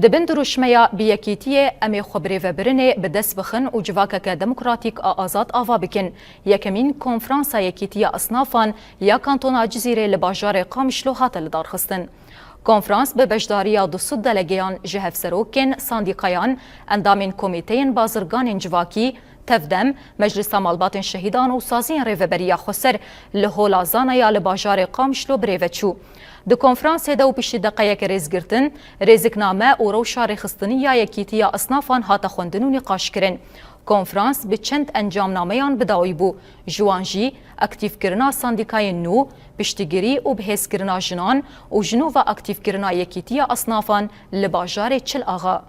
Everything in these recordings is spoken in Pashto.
دبن دروشمیا بیکیتی امی خبری و برنه به دست بخن و جواکک دموکراتیک آزاد آوا بکن. یکمین کنفرانس یکیتی اصنافان یا کانتونا جزیره لباجار قامشلو هات لدار خستن. کنفرانس به بجداری دوسد دلگیان جهف سروکن ساندیقایان اندامین کمیتین بازرگان جواکی تفدم مجلس مالبات شهیدان و سازین ریوبریا خسر لهولا زانایا لباجار قامشلو بریوچو. د کنفرانس هده و پیش دقیق ریزگرتن ریزکنامه و روشا ریخستنی یا یکیتی اصنافان هاتا خوندن و نقاش کرن. کنفرانس به چند انجام نامیان بداوی بو جوانجی اکتیف کرنا ساندیکای نو پشتگیری و بحث کرنا جنان و جنو و اکتیف کرنا یکیتی اصنافان لباجار چل آغا.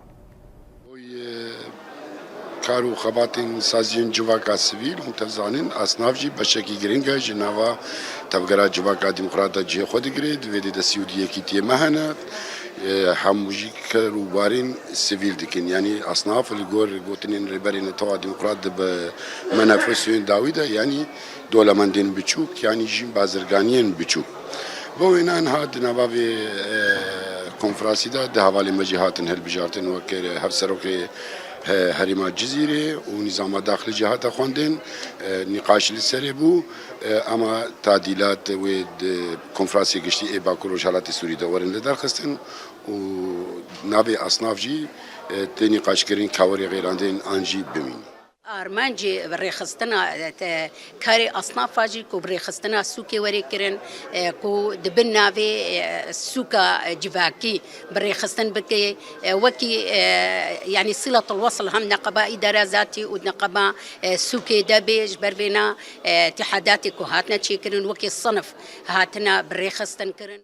کارو خباتین سازین جواکا سیویل متزانین اصناف جی بشکی گرینگا جنوا تبگرا جواکا دموکراتا جی خود گرید ویدی دسیودی یکیتی مهنات هموجی کرو بارین سیویل دکن یعنی اصناف الگور گوتنین ریبرین تو دموکرات به منافسین داویده یعنی دولمندین بچوک یعنی جیم بازرگانین بچوک بو اینان هاد نباوی کنفرانسی ده حوالی مجیهاتن هل بجارتن وکر هر سروکی هریما جزیره و نظام داخل جهات خواندن نقاش لسری بو اما تعدیلات و کنفرانسی گشتی ای باکو روشالات سوری دورن لدار خستن و نابی اصناف جی نقاش کرین کاوری غیراندین آنجی بمین آرمانجی برخستنا کاری اصنافاجی کو برخستنا سوکی وری کرن کو دبن ناوی سوکا جواکی برخستن بکی وکی يعني صلة الوصل هم نقبة إدارة ذاتي ونقبة سوكي دبيج بربنا اتحاداتي كهاتنا تشيكرن وكي الصنف هاتنا بريخستن كرن